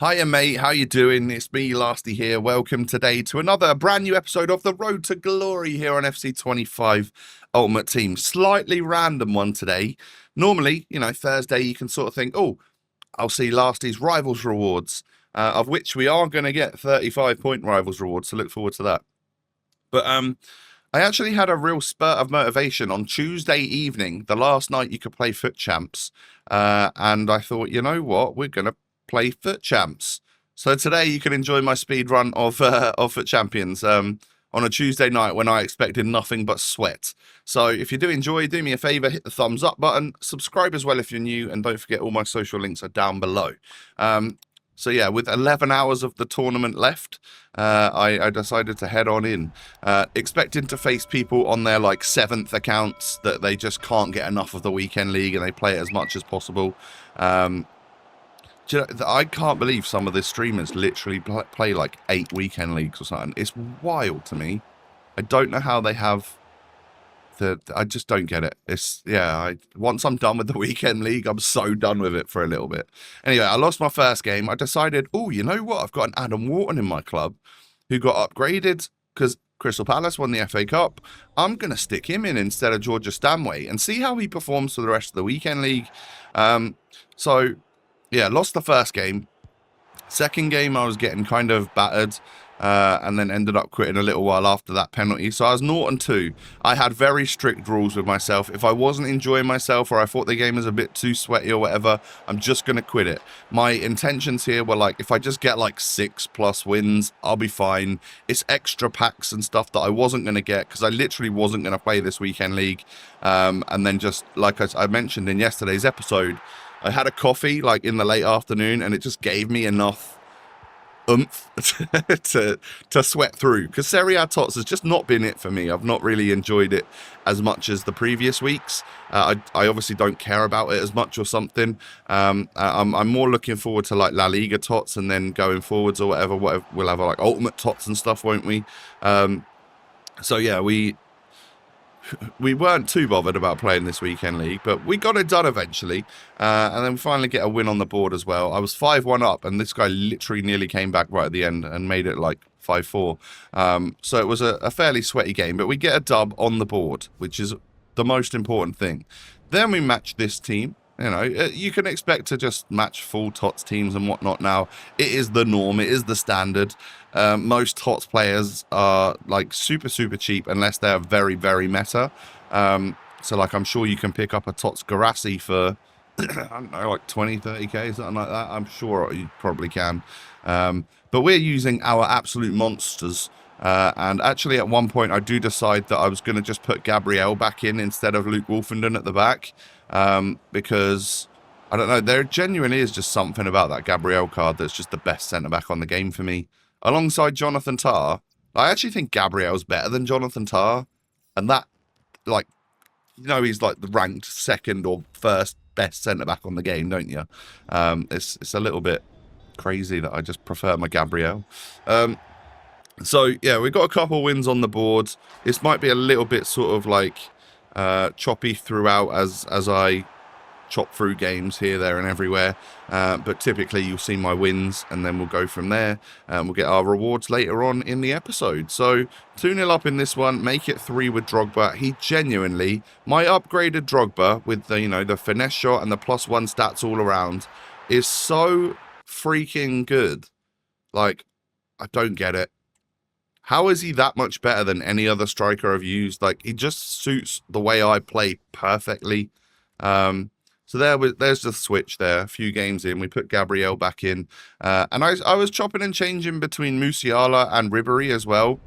Hiya mate, how you doing? It's me, Lasty here. Welcome today to another brand new episode of the Road to Glory here on FC25 Ultimate Team. Slightly random one today. Normally, Thursday you can sort of think, oh, I'll see Lasty's Rivals rewards, of which we are going to get 35-point Rivals rewards, so look forward to that. But I actually had a real spurt of motivation on Tuesday evening, the last night you could play Foot Champs, and I thought, you know what, we're going to play Foot Champs. So today you can enjoy my speed run of Foot Champions on a Tuesday night when I expected nothing but sweat. So if you do enjoy, do me a favor, hit the thumbs up button, subscribe as well if you're new, and don't forget all my social links are down below. So yeah, with 11 hours of the tournament left, I decided to head on in, expecting to face people on their like 7th accounts that they just can't get enough of the weekend league and they play it as much as possible. I can't believe some of the streamers literally play like 8 weekend leagues or something. It's wild to me. I don't know how they have I just don't get it. Once I'm done with the weekend league, I'm so done with it for a little bit. Anyway, I lost my first game. I decided, oh, you know what? I've got an Adam Wharton in my club who got upgraded because Crystal Palace won the FA Cup. I'm going to stick him in instead of Georgia Stanway and see how he performs for the rest of the weekend league. So yeah, lost the first game. Second game, I was getting kind of battered, and then ended up quitting a little while after that penalty. So I was 0-2. I had very strict rules with myself. If I wasn't enjoying myself or I thought the game was a bit too sweaty or whatever, I'm just going to quit it. My intentions here were like, if I just get like 6+ wins, I'll be fine. It's extra packs and stuff that I wasn't going to get because I literally wasn't going to play this weekend league. And then just like I mentioned in yesterday's episode, I had a coffee like in the late afternoon and it just gave me enough oomph to sweat through, because Serie Tots has just not been it for me. I've not really enjoyed it as much as the previous weeks. I obviously don't care about it as much or something. I'm more looking forward to like La Liga Tots, and then going forwards or whatever we'll have like Ultimate Tots and stuff, won't we? So yeah, we weren't too bothered about playing this weekend league, but we got it done eventually, and then we finally get a win on the board as well. I was 5-1 up, and this guy literally nearly came back right at the end and made it like 5-4. So it was a fairly sweaty game, but we get a dub on the board, which is the most important thing. Then we match this team. You can expect to just match full Tots teams and whatnot now. It is the norm. It is the standard. Most Tots players are like super cheap unless they're very, very meta. So like I'm sure you can pick up a Tots Garassi for, I don't know, like 20, 30k, something like that. I'm sure you probably can. But we're using our absolute monsters. And actually at one point I do decide that I was going to just put Gabriel back in instead of Luke Wolfenden at the back. Because I don't know, there genuinely is just something about that Gabriel card that's just the best centre-back on the game for me. Alongside Jonathan Tah, I actually think Gabriel's better than Jonathan Tah. And that, like, he's like the ranked second or first best centre-back on the game, don't you? It's a little bit crazy that I just prefer my Gabriel. So, yeah, we've got a couple wins on the board. This might be a little bit sort of like choppy throughout as I chop through games here, there and everywhere, but typically you'll see my wins and then we'll go from there, and we'll get our rewards later on in the episode. So 2-0 up in this one, make it 3 with Drogba. He genuinely, my upgraded Drogba with the the finesse shot and the +1 stats all around is so freaking good. Like, I don't get it. How is he that much better than any other striker I've used? Like, he just suits the way I play perfectly. So there's the switch there. A few games in, we put Gabriel back in. And I was chopping and changing between Musiala and Ribery as well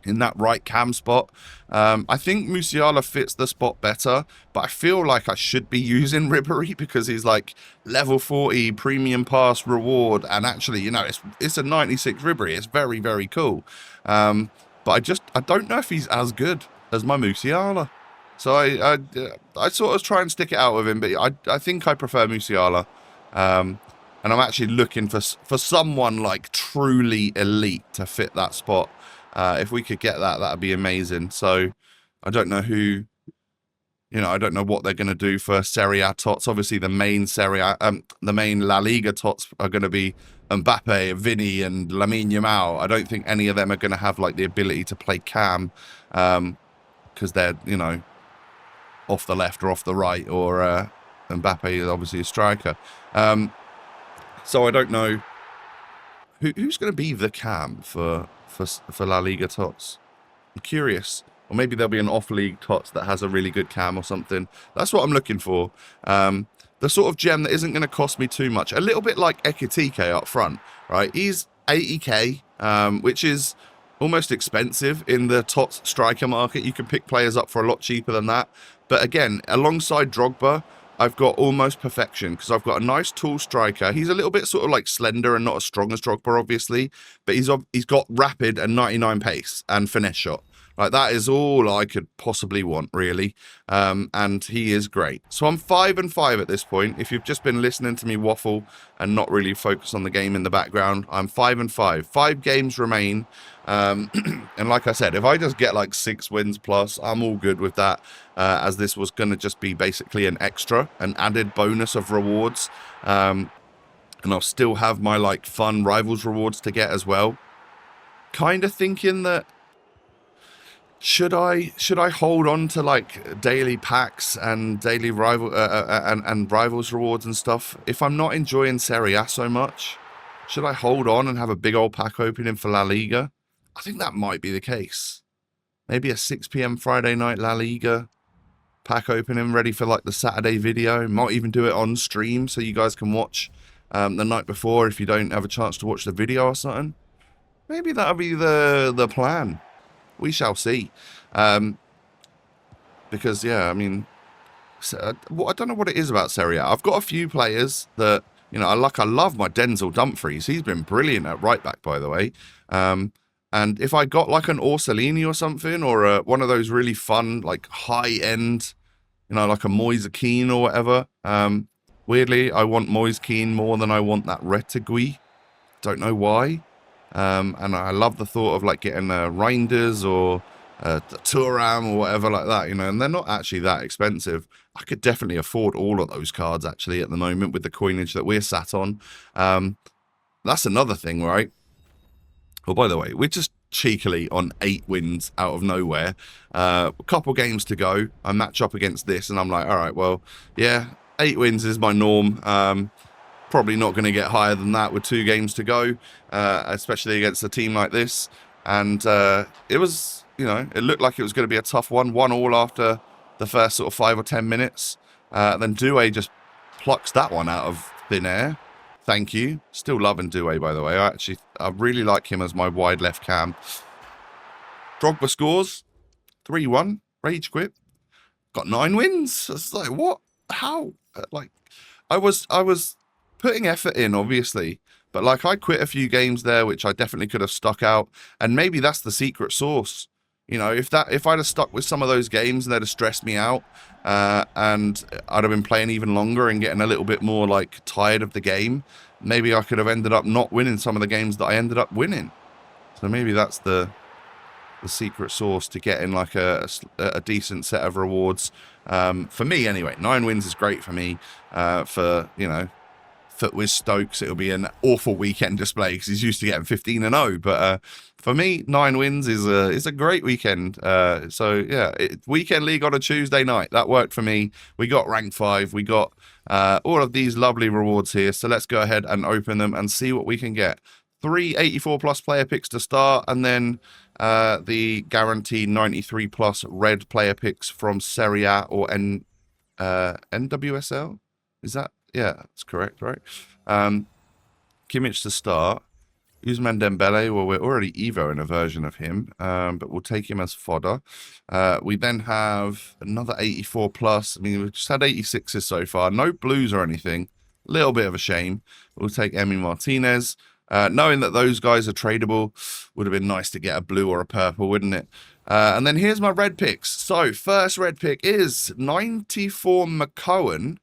in that right cam spot. I think Musiala fits the spot better, but I feel like I should be using Ribery because he's like level 40 premium pass reward, and actually, it's a 96 Ribery. It's very, very cool. But I don't know if he's as good as my Musiala. So I sort of try and stick it out with him, but I think I prefer Musiala. And I'm actually looking for someone like truly elite to fit that spot. If we could get that, that'd be amazing. So I don't know who, I don't know what they're going to do for Serie A Tots. Obviously, the main La Liga Tots are going to be Mbappe, Vinny, and Lamine Yamal. I don't think any of them are going to have like the ability to play cam, because they're, you know, off the left or off the right, or Mbappe is obviously a striker. So I don't know who's going to be the cam for La Liga Tots. I'm curious. Or maybe there'll be an off-league Tots that has a really good cam or something. That's what I'm looking for. The sort of gem that isn't going to cost me too much. A little bit like Ekitike up front, right? He's 80k, which is almost expensive in the Tots striker market. You can pick players up for a lot cheaper than that. But again, alongside Drogba, I've got almost perfection because I've got a nice tall striker. He's a little bit sort of like slender and not as strong as Drogba, obviously. But he's got rapid and 99 pace and finesse shot. Like, that is all I could possibly want, really. And he is great. So I'm 5-5 at this point. If you've just been listening to me waffle and not really focus on the game in the background, I'm 5-5. 5 games remain. And like I said, if I just get like 6 wins plus, I'm all good with that. As this was going to just be basically an extra, an added bonus of rewards. And I'll still have my like fun rivals rewards to get as well. Kind of thinking that should I hold on to like daily packs and daily rival and rivals rewards and stuff if I'm not enjoying Serie A so much? Should I hold on and have a big old pack opening for La Liga? I think that might be the case. Maybe a 6 p.m. Friday night La Liga pack opening ready for like the Saturday video. Might even do it on stream so you guys can watch the night before if you don't have a chance to watch the video or something. Maybe that'll be the plan. We shall see. Because, yeah, I mean, I don't know what it is about Serie A. I've got a few players that, you know, I love my Denzel Dumfries. He's been brilliant at right back, by the way. And if I got like an Orsolini or something, or one of those really fun, like high-end, you know, like a Moise Kean or whatever. Weirdly, I want Moise Kean more than I want that Rtg. Don't know why. And I love the thought of like getting Reinders or Thuram or whatever like that, you know, and they're not actually that expensive. I could definitely afford all of those cards actually at the moment with the coinage that we're sat on. That's another thing, right? Well, by the way, we're just cheekily on 8 wins out of nowhere. A couple games to go. I match up against this and I'm like, all right, well, yeah, 8 wins is my norm. Probably not going to get higher than that with 2 games to go, especially against a team like this. And it was, you know, it looked like it was going to be a tough one. 1-1 after the first sort of 5 or 10 minutes. Then Doué just plucks that one out of thin air. Thank you. Still loving Doué, by the way. I really like him as my wide left cam. Drogba scores 3-1. Rage quit. Got 9 wins. It's like, what? How? Like, I was putting effort in, obviously, but like I quit a few games there, which I definitely could have stuck out, and maybe that's the secret sauce. You know, if I'd have stuck with some of those games, they'd have stressed me out, and I'd have been playing even longer and getting a little bit more like tired of the game. Maybe I could have ended up not winning some of the games that I ended up winning. So maybe that's the secret sauce to getting like a decent set of rewards. For me, anyway, 9 wins is great for me. For, you know, with Stokes, it'll be an awful weekend display because he's used to getting 15-0. But for me, 9 wins is a great weekend. So yeah, weekend league on a Tuesday night, that worked for me. We got rank 5. We got all of these lovely rewards here. So let's go ahead and open them and see what we can get. 3 84+ player picks to start, and then the guaranteed 93+ red player picks from Serie A or NWSL. Is that? Yeah, that's correct, right? Kimmich to start. Ousmane Dembele, well, we're already Evo in a version of him, but we'll take him as fodder. We then have another 84+. I mean, we've just had 86s so far. No blues or anything. A little bit of a shame. We'll take Emi Martinez. Knowing that those guys are tradable, would have been nice to get a blue or a purple, wouldn't it? And then here's my red picks. So, first red pick is 94 McCowan.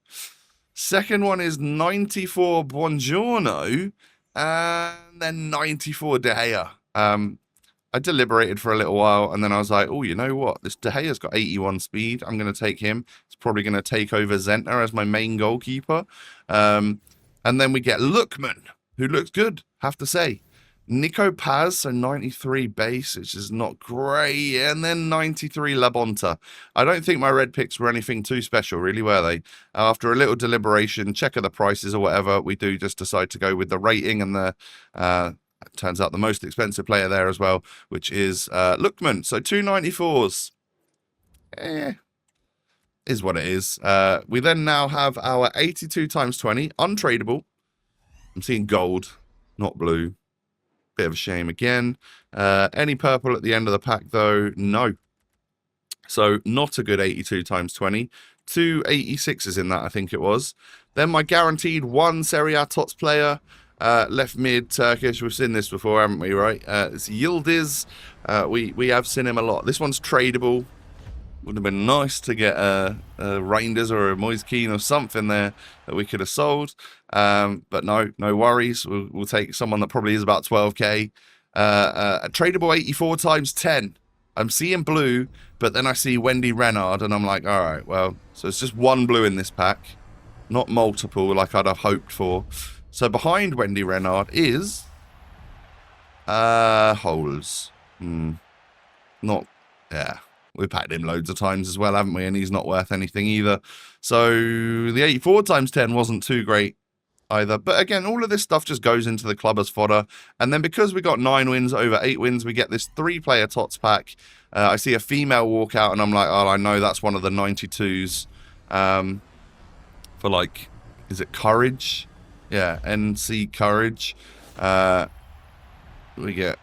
Second one is 94 Buongiorno, and then 94 De Gea. I deliberated for a little while, and then I was like, oh, you know what? This De Gea's got 81 speed. I'm going to take him. It's probably going to take over Zentner as my main goalkeeper. And then we get Lookman. who looks good, have to say. Nico Paz, so 93 base, which is not great. And then 93 Labonta. I don't think my red picks were anything too special, really, were they? After a little deliberation, check of the prices or whatever, we do just decide to go with the rating and the... turns out the most expensive player there as well, which is Lookman. So 294s. Is what it is. We then now have our 82 times 20, untradeable. I'm seeing gold, not blue. Bit of a shame again. Any purple at the end of the pack, though? No. So not a good 82 times 20. 2 86s in that, I think it was. Then my guaranteed 1 Serie Tots player. Left mid Turkish. We've seen this before, haven't we, right? It's Yildiz. We have seen him a lot. This one's tradable. Would have been nice to get a Reinders or a Moise Keane or something there that we could have sold. But no worries. We'll take someone that probably is about 12k. A tradable 84 times 10. I'm seeing blue, but then I see Wendy Renard, and I'm like, all right, well, so it's just 1 blue in this pack, not multiple like I'd have hoped for. So behind Wendy Renard is Holes. Not, yeah. We've packed him loads of times as well, haven't we? And he's not worth anything either. So the 84 times 10 wasn't too great either. But again, all of this stuff just goes into the club as fodder. And then because we got 9 wins over 8 wins, we get this 3-player Tots pack. I see a female walk out, and I'm like, oh, I know that's one of the 92s. For like, is it Courage? Yeah, NC Courage. We get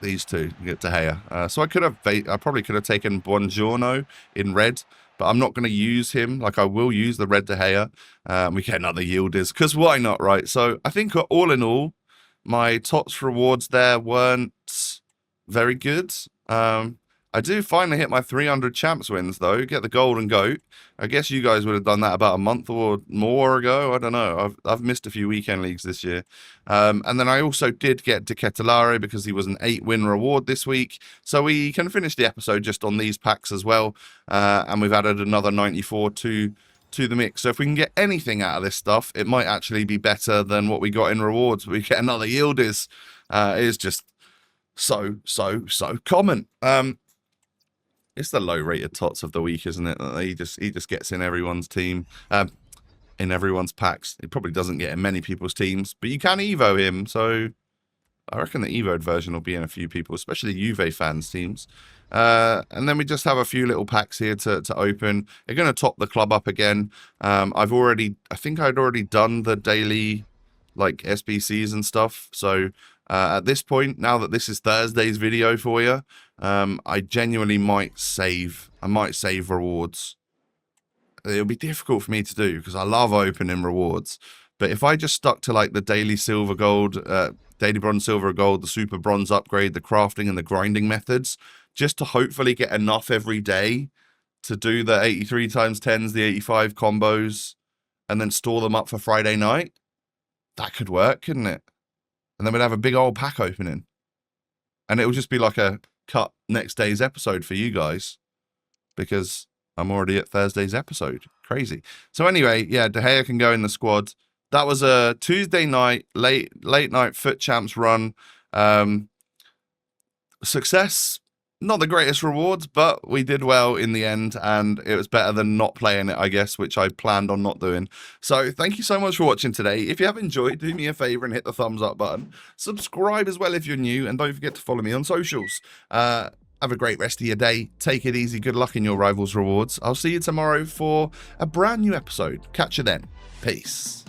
these two. We get De Gea. So I probably could have taken Buongiorno in red, but I'm not going to use him. Like, I will use the red De Gea. We get another Yildiz, because why not, right? So I think all in all, my Tots rewards there weren't very good. I do finally hit my 300 champs wins, though. Get the golden goat. I guess you guys would have done that about a month or more ago. I don't know. I've missed a few weekend leagues this year. And then I also did get De Ketelaere because he was an 8-win reward this week. So we can finish the episode just on these packs as well. And we've added another 94 to the mix. So if we can get anything out of this stuff, it might actually be better than what we got in rewards. We get another Yildiz. It is just so common. It's the low-rated Tots of the week, isn't it? He just gets in everyone's team, in everyone's packs. He probably doesn't get in many people's teams, but you can Evo him, so I reckon the Evo'd version will be in a few people, especially Juve fans' teams. And then we just have a few little packs here to open. They're going to top the club up again. I think I'd already done the daily, like, SBCs and stuff, so... at this point, now that this is Thursday's video for you, I genuinely might save. I might save rewards. It'll be difficult for me to do because I love opening rewards. But if I just stuck to like the daily silver gold, daily bronze, silver gold, the super bronze upgrade, the crafting and the grinding methods, just to hopefully get enough every day to do the 83 times 10s, the 85 combos, and then store them up for Friday night, that could work, couldn't it? And then we'd have a big old pack opening. And it will just be like a cut next day's episode for you guys. Because I'm already at Thursday's episode. Crazy. So anyway, yeah, De Gea can go in the squad. That was a Tuesday night, late night Foot Champs run. Success. Not the greatest rewards, but we did well in the end, and it was better than not playing it, I guess, which I planned on not doing. So thank you so much for watching today. If you have enjoyed, do me a favor and hit the thumbs up button. Subscribe as well if you're new, and don't forget to follow me on socials. Have a great rest of your day. Take it easy. Good luck in your Rivals rewards. I'll see you tomorrow for a brand new episode. Catch you then. Peace.